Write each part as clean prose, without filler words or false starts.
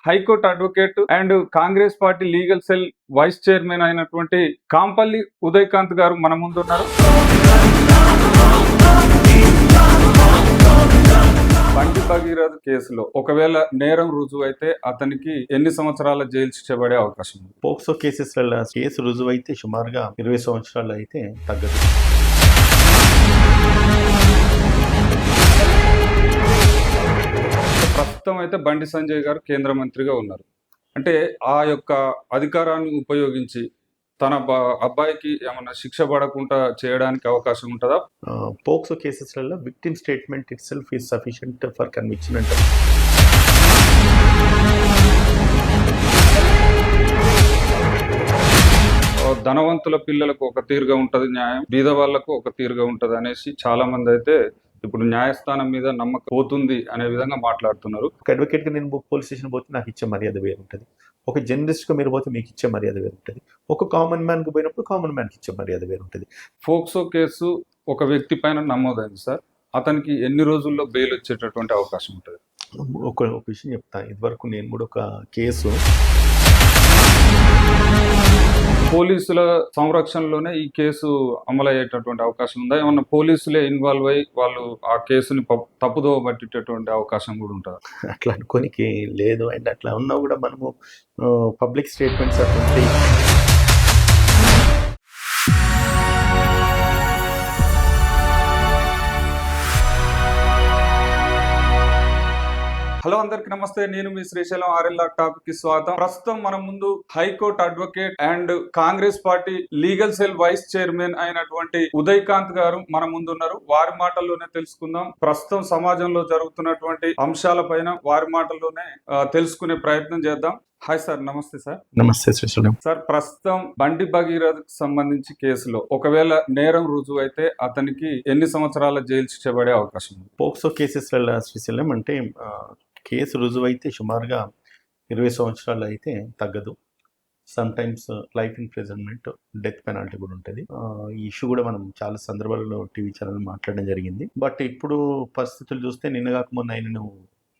High court advocate and Congress party legal cell vice chairman అయినటువంటి కాంపల్లి ఉదయకాంత్ గారు మన ముందున్నారు. బండి భగీరథ్ కేసులో ఒకవేళ నేరం రుజువు అయితే అతనికి ఎన్ని సంవత్సరాల జైలు శిక్ష పడే అవకాశం ఉంది? పోక్సో కేసెస్లలో కేసు రుజువు అయితే సుమారుగా 20 సంవత్సరాలు అయితే తగ్గదు. ప్రస్తుతం అయితే బండి సంజయ్ గారు కేంద్ర మంత్రిగా ఉన్నారు. అంటే ఆ యొక్క అధికారాన్ని ఉపయోగించి తన అబ్బాయికి ఏమన్నా శిక్ష పడకుండా చేయడానికి అవకాశం ఉంటుందా? పోక్సో కేసెస్లలో victim statement itself is sufficient for conviction అంటారు. ధనవంతుల పిల్లలకు ఒక తీరుగా ఉంటుంది న్యాయం, బీద వాళ్లకు ఒక తీరుగా ఉంటుంది అనేసి చాలా మంది అయితే ఇప్పుడు న్యాయస్థానం మీద నమ్మకం పోతుంది అనే విధంగా మాట్లాడుతున్నారు. ఒక అడ్వకేట్గా నేను పోలీస్ స్టేషన్ పోతే నాకు ఇచ్చే మర్యాద వేరు ఉంటుంది, ఒక జర్నలిస్ట్గా మీరు పోతే మీకు ఇచ్చే మర్యాద వేరు ఉంటుంది, ఒక కామన్ మ్యాన్కి పోయినప్పుడు కామన్ మ్యాన్కి ఇచ్చే మర్యాద వేరు ఉంటుంది. ఫోక్సో కేసు ఒక వ్యక్తి పైన నమోదైంది సార్, అతనికి ఎన్ని రోజుల్లో బెయిల్ వచ్చేటటువంటి అవకాశం ఉంటుంది? ఒక విషయం చెప్తాను. ఇదివరకు నేను కూడా ఒక కేసు పోలీసుల సంరక్షణలోనే ఈ కేసు అమలయ్యేటటువంటి అవకాశం ఉందా? ఏమన్నా పోలీసులే ఇన్వాల్వ్ అయ్యి వాళ్ళు ఆ కేసుని తప్పుదోవ పట్టేటటువంటి అవకాశం కూడా ఉంటుందా? అట్లా అనుకోనికి లేదు. అండ్ అట్లా ఉన్నా కూడా మనము పబ్లిక్ స్టేట్మెంట్స్ అటువంటి హలో, అందరికి నమస్తే. నేను మీ శ్రీశైలం ఆర్ఎల్ఆర్ టాపిక్ కి స్వాగతం. ప్రస్తుతం మన ముందు high court advocate and Congress party legal cell vice chairman అయినటువంటి ఉదయకాంత్ గారు మన ముందు ఉన్నారు. వారి మాటల్లోనే తెలుసుకుందాం. ప్రస్తుతం సమాజంలో జరుగుతున్నటువంటి అంశాలపైన వారి మాటల్లోనే తెలుసుకునే ప్రయత్నం చేద్దాం. హాయ్ సార్, నమస్తే సార్. నమస్తే శ్రీశైలం సార్, ప్రస్తుతం బండి భగీరథ్ సంబంధించి కేసులో ఒకవేళ నేరం రుజువు అయితే అతనికి ఎన్ని సంవత్సరాల జైలు శిక్ష పడే అవకాశం ఉంది? పోక్సో కేసెస్లలో శ్రీశైలం అంటే కేసు రుజువు అయితే సుమారుగా 20 సంవత్సరాలు అయితే తగ్గదు. Some times life imprisonment, death penalty కూడా ఉంటుంది. ఈ ఇష్యూ కూడా మనం చాలా సందర్భాలలో టీవీ ఛానల్ మాట్లాడడం జరిగింది. బట్ ఇప్పుడు పరిస్థితులు చూస్తే నిన్న కాక మొన్న ఆయనను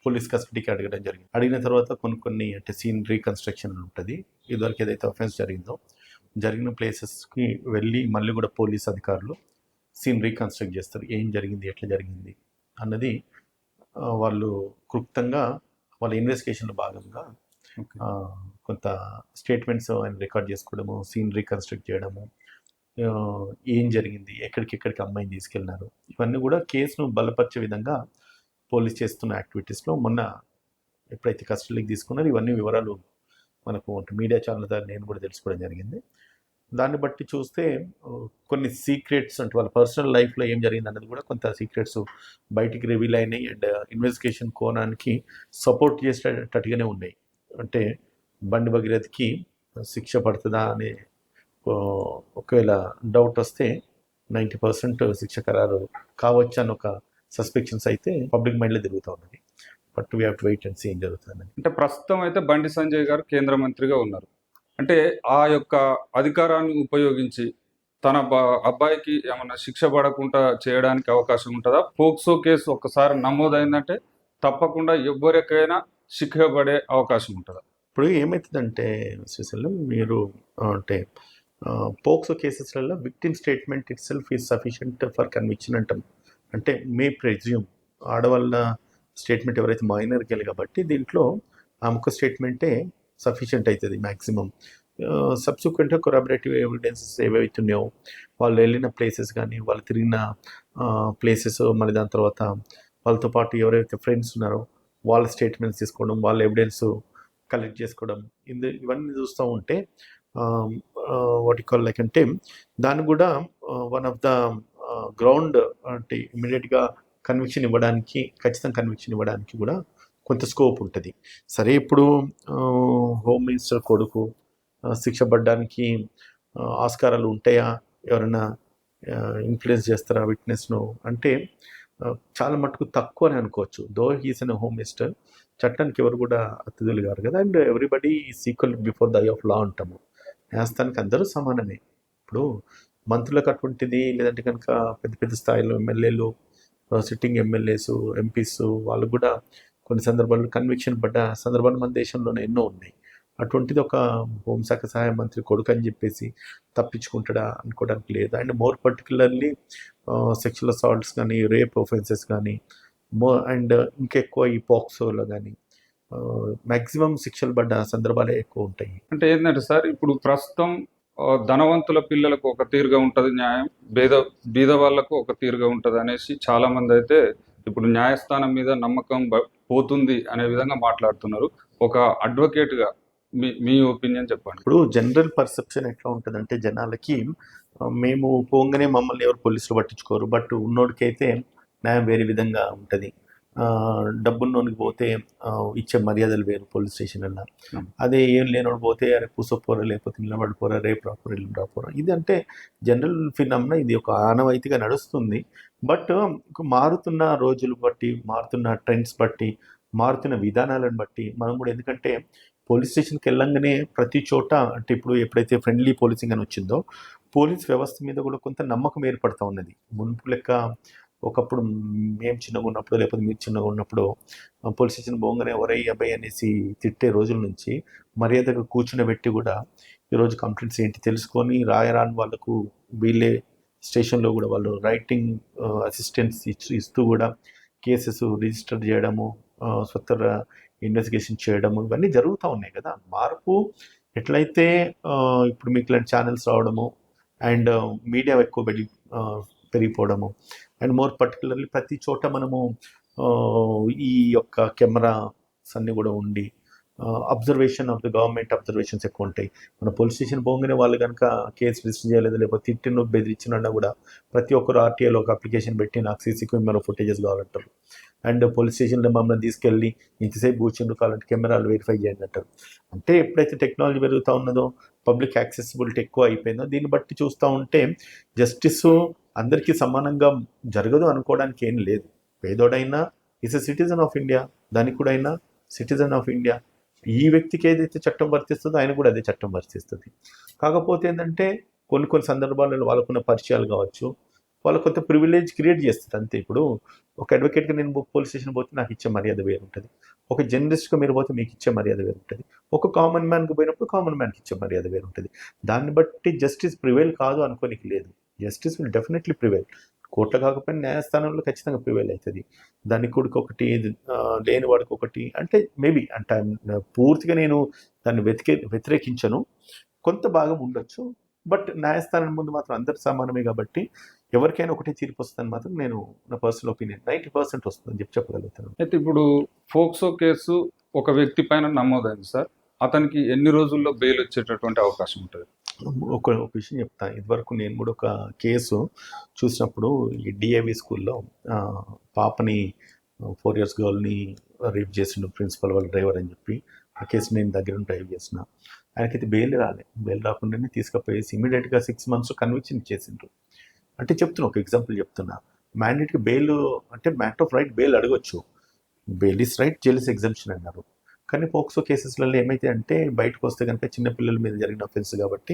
పోలీస్ కస్టడీకి అడగడం జరిగింది. అడిగిన తర్వాత కొన్ని అంటే సీన్ రీకన్స్ట్రక్షన్ ఉంటుంది. ఇదివరకు ఏదైతే అఫెన్స్ జరిగిన ప్లేసెస్కి వెళ్ళి మళ్ళీ కూడా పోలీస్ అధికారులు సీన్ రీకన్స్ట్రక్ట్ చేస్తారు. ఏం జరిగింది, ఎట్లా జరిగింది అన్నది వాళ్ళు క్లుప్తంగా వాళ్ళ ఇన్వెస్టిగేషన్లో భాగంగా కొంత స్టేట్మెంట్స్ ఆయన రికార్డ్ చేసుకోవడము, సీన్ రీకన్స్ట్రక్ట్ చేయడము, ఏం జరిగింది, ఎక్కడికి అమ్మాయిని తీసుకెళ్ళినారు, ఇవన్నీ కూడా కేసును బలపరిచే విధంగా పోలీస్ చేస్తున్న యాక్టివిటీస్లో మొన్న ఎప్పుడైతే కస్టడీకి తీసుకున్నారో ఇవన్నీ వివరాలు మనకు మీడియా ఛానల్ ద్వారా నేను కూడా తెలుసుకోవడం జరిగింది. దాన్ని బట్టి చూస్తే కొన్ని సీక్రెట్స్ అంటే వాళ్ళ పర్సనల్ లైఫ్లో ఏం జరిగింది అన్నది కూడా కొంత సీక్రెట్స్ బయటికి రివీల్ అయినాయి. అండ్ ఇన్వెస్టిగేషన్ కోణానికి సపోర్ట్ చేసేటట్టుగానే ఉన్నాయి. అంటే బండి భగీరథ్కి శిక్ష పడుతుందా అనే ఒకవేళ డౌట్ వస్తే 90% శిక్ష ఖరారు కావచ్చు అని ఒక సస్పెక్షన్స్ అయితే పబ్లిక్ మైండ్లో తిరుగుతూ ఉన్నది. But we have to wait and see ఏం జరుగుతుంది. అంటే ప్రస్తుతం అయితే బండి సంజయ్ గారు కేంద్ర మంత్రిగా ఉన్నారు. అంటే ఆ యొక్క అధికారాన్ని ఉపయోగించి తన అబ్బాయికి ఏమన్నా శిక్ష పడకుండా చేయడానికి అవకాశం ఉంటుందా? పోక్సో కేసు ఒక్కసారి నమోదైందంటే తప్పకుండా ఎవరికైనా శిక్ష పడే అవకాశం ఉంటుందా? ఇప్పుడు ఏమవుతుందంటే శ్రీశైలం మీరు అంటే పోక్సో కేసెస్లలో victim statement itself is sufficient for conviction అంటాం. అంటే మే ప్రెజ్యూమ్ ఆడవాళ్ళ స్టేట్మెంట్ ఎవరైతే మైనర్కి వెళ్ళి కాబట్టి దీంట్లో ఆమెకు స్టేట్మెంటే సఫిషియంట్ అవుతుంది మ్యాక్సిమం. సబ్సిక్వెంట్గా కొరాబరేటివ్ ఎవిడెన్సెస్ ఏవైతే ఉన్నాయో, వాళ్ళు వెళ్ళిన ప్లేసెస్ కానీ వాళ్ళు తిరిగిన ప్లేసెస్, మళ్ళీ దాని తర్వాత వాళ్ళతో పాటు ఎవరైతే ఫ్రెండ్స్ ఉన్నారో వాళ్ళ స్టేట్మెంట్స్ తీసుకోవడం, వాళ్ళ ఎవిడెన్స్ కలెక్ట్ చేసుకోవడం, ఇవన్నీ చూస్తూ ఉంటే వాటి కాల్ లైక్ అంటే దాన్ని కూడా వన్ ఆఫ్ ద గ్రౌండ్ అంటే ఇమీడియట్గా ఖచ్చితంగా కన్విక్షన్ ఇవ్వడానికి కూడా కొంత స్కోప్ ఉంటుంది. సరే, ఇప్పుడు హోమ్ మినిస్టర్ కొడుకు శిక్ష పడడానికి ఆస్కారాలు ఉంటాయా, ఎవరైనా ఇన్ఫ్లుయెన్స్ చేస్తారా విట్నెస్ను అంటే చాలా మటుకు తక్కువ అని అనుకోవచ్చు. Though he's an home minister, చట్టానికి ఎవరు కూడా అతిథులు గారు కదా. And everybody is equal before the I of law అంటాము. న్యాయస్థానానికి అందరూ సమానమే. ఇప్పుడు మంత్రులకు అటువంటిది, లేదంటే కనుక పెద్ద పెద్ద స్థాయిలో ఎమ్మెల్యేలు, సిట్టింగ్ ఎమ్మెల్యేస్, ఎంపీస్ వాళ్ళు కూడా కొన్ని సందర్భాల్లో కన్విక్షన్ పడ్డ సందర్భాలు మన దేశంలోనే ఎన్నో ఉన్నాయి. అటువంటిది ఒక హోంశాఖ సహాయ మంత్రి కొడుకు అని చెప్పేసి తప్పించుకుంటాడా అనుకోవడానికి లేదు. And more particularly sexual assaults కానీ, రేప్ ఒఫెన్సెస్ కానీ, అండ్ ఇంకెక్కువ ఈ పోక్సోలో కానీ మ్యాక్సిమం శిక్షలు పడ్డ సందర్భాలే ఎక్కువ ఉంటాయి. అంటే ఏంటంటే సార్, ఇప్పుడు ప్రస్తుతం ధనవంతుల పిల్లలకు ఒక తీరుగా ఉంటుంది న్యాయం, బీద వాళ్ళకు ఒక తీరుగా ఉంటుంది అనేసి చాలా మంది అయితే ఇప్పుడు న్యాయస్థానం మీద నమ్మకం పోతుంది అనే విధంగా మాట్లాడుతున్నారు. ఒక అడ్వకేట్గా మీ ఒపీనియన్ చెప్పండి. ఇప్పుడు జనరల్ పర్సెప్షన్ ఎట్లా ఉంటుందంటే జనాలకి, మేము పోగానే మమ్మల్ని ఎవరు పోలీసులు పట్టించుకోరు, బట్ ఉన్నోడికైతే న్యాయం వేరే విధంగా ఉంటుంది. డబ్బున్నోనికి పోతే ఇచ్చే మర్యాదలు వేరు పోలీస్ స్టేషన్లలో. అదే ఏం లేనోడు పోతే అరే కూసోపోరా, లేకపోతే నిలబడిపోరా, రేపు రాపోరా, ఇల్లు రాపోరా. ఇది అంటే జనరల్ ఫినామినా, ఇది ఒక ఆనవాయితీగా నడుస్తుంది. బట్ మారుతున్న రోజులు బట్టి, మారుతున్న ట్రెండ్స్ బట్టి, మారుతున్న విధానాలను బట్టి మనం కూడా, ఎందుకంటే పోలీస్ స్టేషన్కి వెళ్ళంగానే ప్రతి చోట, అంటే ఇప్పుడు ఎప్పుడైతే ఫ్రెండ్లీ పోలీసింగ్ అని వచ్చిందో, పోలీస్ వ్యవస్థ మీద కూడా కొంత నమ్మకం ఏర్పడుతూ ఉన్నది. మునుపు లెక్క ఒకప్పుడు మేము చిన్నగా ఉన్నప్పుడు, లేకపోతే మీరు చిన్నగా ఉన్నప్పుడు పోలీస్ స్టేషన్ పోగానే ఎవరై అబ్బాయి అనేసి తిట్టే రోజుల నుంచి మర్యాదగా కూర్చునబెట్టి కూడా ఈరోజు కంప్లైంట్స్ ఏంటి తెలుసుకొని రాయరాని వాళ్ళకు వీళ్ళే స్టేషన్లో కూడా వాళ్ళు రైటింగ్ అసిస్టెన్స్ ఇస్తూ కూడా కేసెస్ రిజిస్టర్ చేయడము, స్వతర ఇన్వెస్టిగేషన్ చేయడము, ఇవన్నీ జరుగుతూ ఉన్నాయి కదా. మార్పు ఎట్లయితే ఇప్పుడు మీకు ఇలాంటి ఛానల్స్ రావడము, అండ్ మీడియా ఎక్కువ పెరిగిపోవడము, అండ్ మోర్ పర్టికులర్లీ ప్రతి చోట మనము ఈ యొక్క కెమెరాస్ అన్నీ కూడా ఉండి observation of the government observations ఎక్కువ ఉంటాయి. మన పోలీస్ స్టేషన్ పోగానే వాళ్ళు కనుక కేసు రిజిస్టర్ చేయలేదు, లేకపోతే తిట్టిన బెదిరించినా కూడా ప్రతి ఒక్కరు ఆర్టీఐలో ఒక అప్లికేషన్ పెట్టి నాకు సీసీ కెమెరా ఫుటేజెస్ కావాలంటారు. అండ్ పోలీస్ స్టేషన్లో మమ్మల్ని తీసుకెళ్ళి ఇంతసేపు కూర్చుండు కావాలంటే కెమెరాలు వెరిఫై చేయండి అంటారు. అంటే ఎప్పుడైతే టెక్నాలజీ పెరుగుతూ ఉన్నదో, పబ్లిక్ యాక్సెసిబిలిటీ ఎక్కువ అయిపోయిందో, దీన్ని బట్టి చూస్తూ ఉంటే జస్టిస్ అందరికీ సమానంగా జరగదు అనుకోవడానికి ఏం లేదు. పేదోడైనా is a citizen of India, ధనికుడైనా సిటిజన్ ఆఫ్ ఇండియా. ఈ వ్యక్తికి ఏదైతే చట్టం వర్తిస్తుందో ఆయన కూడా అదే చట్టం వర్తిస్తుంది. కాకపోతే ఏంటంటే కొన్ని సందర్భాలలో వాళ్ళకున్న పరిచయాలు కావచ్చు, వాళ్ళు కొంత ప్రివిలేజ్ క్రియేట్ చేస్తారు అంతే. ఇప్పుడు ఒక అడ్వకేట్గా నేను పోలీస్ స్టేషన్ పోతే నాకు ఇచ్చే మర్యాద వేరు ఉంటుంది, ఒక జర్నలిస్ట్గా మీరు పోతే మీకు ఇచ్చే మర్యాద వేరు ఉంటుంది, ఒక కామన్ మ్యాన్కి పోయినప్పుడు కామన్ మ్యాన్కి ఇచ్చే మర్యాద వేరు ఉంటుంది. దాన్ని బట్టి జస్టిస్ ప్రివైల్ కాదు అనుకోనికి లేదు. Justice will definitely prevail. కోర్టులో కాకపోయినా న్యాయస్థానంలో ఖచ్చితంగా ప్రివైల్ అవుతుంది. ధనికుడికి ఒకటి, లేని వాడికి ఒకటి, అంటే మేబీ అంటే పూర్తిగా నేను దాన్ని వ్యతిరేకించను, కొంత భాగం ఉండొచ్చు. బట్ న్యాయస్థానం ముందు మాత్రం అందరు సమానమే కాబట్టి ఎవరికైనా ఒకటే తీర్పు వస్తుందని మాత్రం నేను నా పర్సనల్ ఒపీనియన్ 90% వస్తుందని చెప్పగలుగుతాను. అయితే ఇప్పుడు ఫోక్సో కేసు ఒక వ్యక్తి పైన నమోదైంది సార్, అతనికి ఎన్ని రోజుల్లో బెయిల్ వచ్చేటటువంటి అవకాశం ఉంటుంది? ఒక విషయం చెప్తాను. ఇదివరకు నేను కూడా ఒక కేసు చూసినప్పుడు, ఈ డిఏవి స్కూల్లో పాపని 4 years గర్ల్ని రేప్ చేసిండు ప్రిన్సిపల్ వాళ్ళ డ్రైవర్ అని చెప్పి, ఆ కేసు నేను దగ్గర డ్రైవ్ చేసిన. ఆయనకైతే బెయిల్ రాకుండానే తీసుకుపోయేసి ఇమీడియట్గా 6 months కన్విక్షన్ ఇచ్చేసిండ్రు. అంటే చెప్తున్నా, ఒక ఎగ్జాంపుల్ చెప్తున్నా. మ్యాండేట్గా బెయిల్ అంటే మ్యాటర్ ఆఫ్ రైట్, బెయిల్ అడగొచ్చు, bail is right, jail is exemption అన్నారు. కానీ పోక్సో కేసెస్లలో ఏమైతే అంటే బయటకు వస్తే కనుక చిన్నపిల్లల మీద జరిగిన అఫెన్స్ కాబట్టి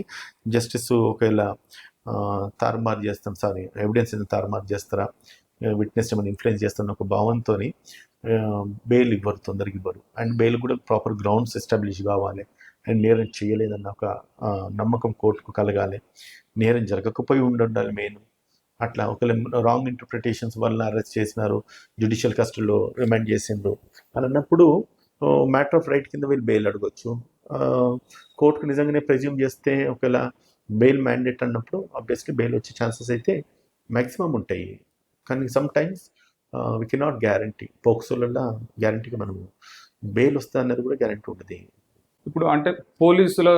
జస్టిస్ ఒకవేళ తారుమారు చేస్తాం, ఎవిడెన్స్ తారుమారు చేస్తారా, విట్నెస్ ఏమైనా ఇన్ఫ్లుయెన్స్ చేస్తారని ఒక భావంతో బెయిల్ ఇవ్వరు, తొందరగా ఇవ్వరు. అండ్ బెయిల్ కూడా ప్రాపర్ గ్రౌండ్స్ ఎస్టాబ్లిష్ కావాలి, అండ్ నేరం చేయలేదన్న ఒక నమ్మకం కోర్టుకు కలగాలి, నేరం జరగకపోయి ఉండాలి మెయిన్. అట్లా ఒకవేళ రాంగ్ ఇంటర్ప్రిటేషన్స్ వల్ల అరెస్ట్ చేసినారు, జ్యుడిషియల్ కస్టడీలో రిమాండ్ చేసిండ్రు అని అన్నప్పుడు మ్యాటర్ ఆఫ్ రైట్ కింద వీళ్ళు బెయిల్ అడగొచ్చు. కోర్టుకు నిజంగానే ప్రెజ్యూమ్ చేస్తే ఒకవేళ బెయిల్ మ్యాండేట్ అన్నప్పుడు ఆబ్వియస్లీ బెయిల్ వచ్చే ఛాన్సెస్ అయితే మ్యాక్సిమం ఉంటాయి. కానీ some times we cannot guarantee. పోక్సోలలో గ్యారంటీగా మనము బెయిల్ వస్తా అన్నది కూడా గ్యారంటీ ఉంటుంది. ఇప్పుడు అంటే పోలీసుల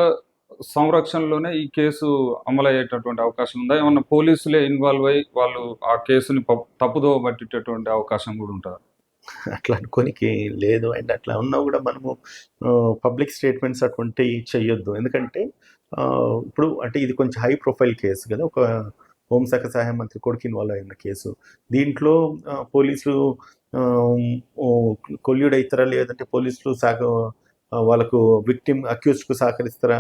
సంరక్షణలోనే ఈ కేసు అమలయ్యేటటువంటి అవకాశం ఉందా? ఏమన్నా పోలీసులే ఇన్వాల్వ్ అయ్యి వాళ్ళు ఆ కేసుని తప్పుదోవ పట్టేటటువంటి అవకాశం కూడా ఉంటుందా? అట్లా అనుకోనికి లేదు. అండ్ అట్లా ఉన్నా కూడా మనము పబ్లిక్ స్టేట్మెంట్స్ అటువంటివి చెయ్యొద్దు. ఎందుకంటే ఇప్పుడు అంటే ఇది కొంచెం హై ప్రొఫైల్ కేసు కదా, ఒక హోంశాఖ సహాయ మంత్రి కొడుకు ఇన్వాల్వ్ అయిన కేసు. దీంట్లో పోలీసులు కొల్యూడ్ అవుతారా, లేదంటే పోలీసులు వాళ్ళకు విక్టిమ్ అక్యూజ్డ్కు సహకరిస్తారా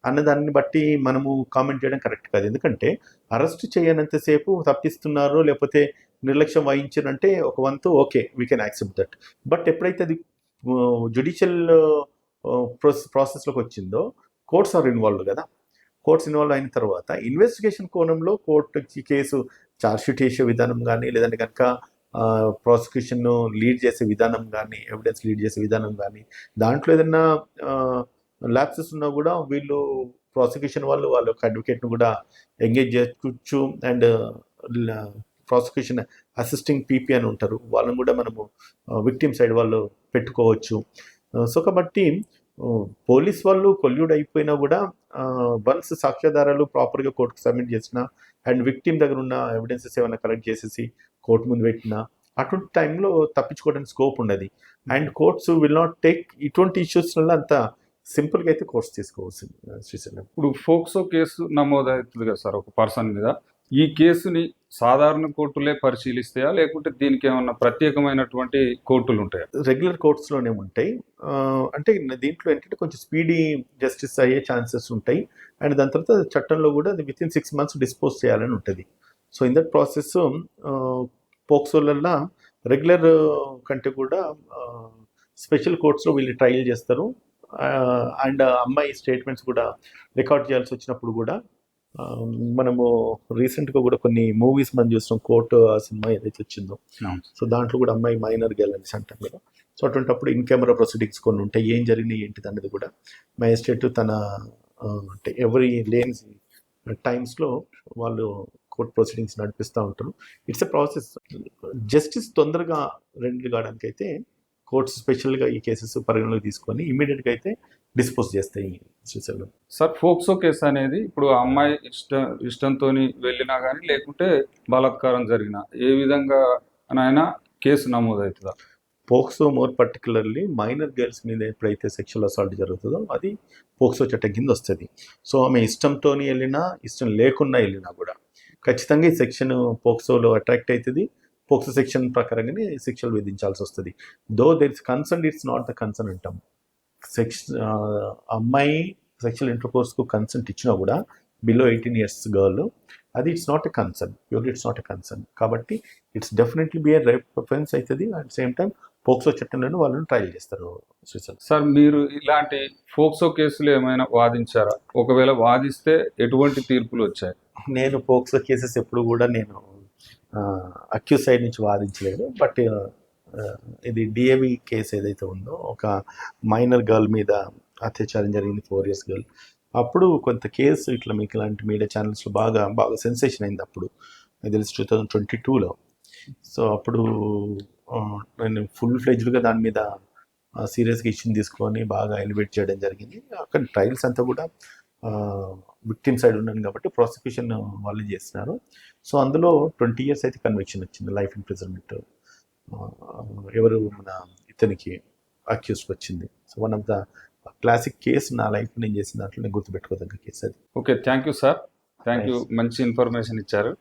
అన్నదాన్ని బట్టి మనము కామెంట్ చేయడం కరెక్ట్ కాదు. ఎందుకంటే అరెస్ట్ చేయనంతసేపు తప్పిస్తున్నారో లేకపోతే నిర్లక్ష్యం వహించారంటే ఒక వంతు okay, we can accept that. But ఎప్పుడైతే అది జ్యుడిషియల్ ప్రాసెస్లోకి వచ్చిందో కోర్ట్స్ ఆర్ ఇన్వాల్వ్ కదా. కోర్ట్స్ ఇన్వాల్వ్ అయిన తర్వాత ఇన్వెస్టిగేషన్ కోణంలో కోర్టుకి కేసు ఛార్జ్షీట్ చేసే విధానం కానీ, లేదంటే కనుక ప్రాసిక్యూషన్ లీడ్ చేసే విధానం కానీ, ఎవిడెన్స్ లీడ్ చేసే విధానం కానీ, దాంట్లో ఏదైనా ల్యాప్సెస్ ఉన్నా కూడా వీళ్ళు ప్రాసిక్యూషన్ వాళ్ళ యొక్క అడ్వకేట్ను కూడా ఎంగేజ్ చేయొచ్చు. అండ్ ప్రాసిక్యూషన్ అసిస్టింగ్ పీపీ అని ఉంటారు, వాళ్ళని కూడా మనము విక్టిమ్ సైడ్ వాళ్ళు పెట్టుకోవచ్చు. సో కాబట్టి పోలీస్ వాళ్ళు కొల్యూడ్ అయిపోయినా కూడా వన్స్ సాక్ష్యాధారాలు ప్రాపర్గా కోర్టుకు సబ్మిట్ చేసిన అండ్ విక్టిమ్ దగ్గర ఉన్న ఎవిడెన్సెస్ ఏమైనా కలెక్ట్ చేసేసి కోర్టు ముందు పెట్టినా అటువంటి టైంలో తప్పించుకోవడానికి స్కోప్ ఉండదు. And courts will not take ఇటువంటి ఇష్యూస్ వల్ల అంత సింపుల్గా అయితే కోర్ట్స్ తీసుకోవచ్చు. శ్రీశైలం, ఇప్పుడు ఫోక్సో కేసు నమోదవుతుంది కదా సార్ ఒక పర్సన్ మీద, ఈ కేసుని సాధారణ కోర్టులే పరిశీలిస్తాయా లేకుంటే దీనికి ఏమన్నా ప్రత్యేకమైనటువంటి కోర్టులు ఉంటాయా? రెగ్యులర్ కోర్ట్స్లోనే ఉంటాయి. అంటే దీంట్లో ఏంటంటే కొంచెం స్పీడీ జస్టిస్ అయ్యే ఛాన్సెస్ ఉంటాయి. అండ్ దాని తర్వాత చట్టంలో కూడా అది విత్ ఇన్ 6 months డిస్పోజ్ చేయాలని ఉంటుంది. సో ఇన్ దట్ ప్రాసెస్ పోక్సోలల్లో రెగ్యులర్ కంటే కూడా స్పెషల్ కోర్ట్స్లో వీళ్ళు ట్రయల్ చేస్తారు. అండ్ అమ్మాయి స్టేట్మెంట్స్ కూడా రికార్డ్ చేయాల్సి వచ్చినప్పుడు కూడా మనము రీసెంట్గా కూడా కొన్ని మూవీస్ మనం చూస్తాం, కోర్టు ఆ సినిమా ఏదైతే వచ్చిందో, సో దాంట్లో కూడా అమ్మాయి మైనర్ గర్ల్ అనేసి అంటాం కదా. సో అటువంటిప్పుడు ఇన్ కెమెరా ప్రొసీడింగ్స్ కొన్ని ఉంటాయి, ఏం జరిగినాయి ఏంటిది అనేది కూడా మ్యాజిస్ట్రేట్ తన అంటే ఎవరి లేని టైమ్స్లో వాళ్ళు కోర్ట్ ప్రొసీడింగ్స్ నడిపిస్తూ ఉంటారు. It's a process. జస్టిస్ తొందరగా రెండులు కావడానికి అయితే కోర్ట్స్ స్పెషల్గా ఈ కేసెస్ పరిగణలోకి తీసుకొని ఇమీడియట్గా అయితే డిస్పోజ్ చేస్తాయి. శ్రీశైలం సార్, ఫోక్సో కేసు అనేది ఇప్పుడు ఆ అమ్మాయి ఇష్టంతో వెళ్ళినా కానీ లేకుంటే బలాత్కారం జరిగినా ఏ విధంగా అయినా కేసు నమోదవుతుందా? POCSO more particularly minor girls మీద ఎప్పుడైతే సెక్షువల్ అసాల్ట్ జరుగుతుందో అది పోక్సో చట్టం కింద వస్తుంది. సో ఆమె ఇష్టంతో వెళ్ళినా ఇష్టం లేకున్నా వెళ్ళినా కూడా ఖచ్చితంగా ఈ సెక్షన్ పోక్సోలో అట్రాక్ట్ అవుతుంది. పోక్సో సెక్షన్ ప్రకారంగానే శిక్షలు విధించాల్సి వస్తుంది. Though there is concern, it's not the concern అంటాం. అమ్మాయి సెక్షువల్ ఇంటర్కోర్స్కు కన్సెంట్ ఇచ్చినా కూడా బిలో 18 years గర్ల్, అది it's not a concern, purely it's not a concern. కాబట్టి it's definitely be a rape offence అవుతుంది. అట్ సేమ్ టైం పోక్సో చట్టంలోనే వాళ్ళని ట్రయల్ చేస్తారు. సార్, మీరు ఇలాంటి ఫోక్సో కేసులు ఏమైనా వాదించారా? ఒకవేళ వాదిస్తే ఎటువంటి తీర్పులు వచ్చాయి? నేను పోక్సో కేసెస్ ఎప్పుడు కూడా నేను అక్యూజ్ సైడ్ నుంచి వాదించలేదు. బట్ ఇది డిఏవి కేసు ఏదైతే ఉందో, ఒక మైనర్ గర్ల్ మీద అత్యాచారం జరిగింది, 4 years గర్ల్. అప్పుడు కొంత కేసు ఇట్లా మీకు ఇలాంటి మీడియా ఛానల్స్లో బాగా సెన్సేషన్ అయింది. అప్పుడు అది తెలిసి 2022లో. సో అప్పుడు నేను ఫుల్ ఫ్లెడ్జ్డ్గా దాని మీద సీరియస్గా ఇష్యూని తీసుకొని బాగా ఎలివేట్ చేయడం జరిగింది. అక్కడ ట్రయల్స్ అంతా కూడా విక్టిమ్ సైడ్ ఉన్నాను కాబట్టి ప్రాసిక్యూషన్ వాళ్ళు చేస్తున్నారు. సో అందులో 20 years అయితే కన్విక్షన్ వచ్చింది, లైఫ్ ఇంప్రిజన్మెంట్. ఎవరు మన ఇతనికి అక్యూస్కి వచ్చింది. So one of the classic case నా లైఫ్ నేను చేసిన దాంట్లో నేను గుర్తుపెట్టుకోదగ్గ కేసు అది. Okay, thank you sir, thank you, మంచి ఇన్ఫర్మేషన్ ఇచ్చారు.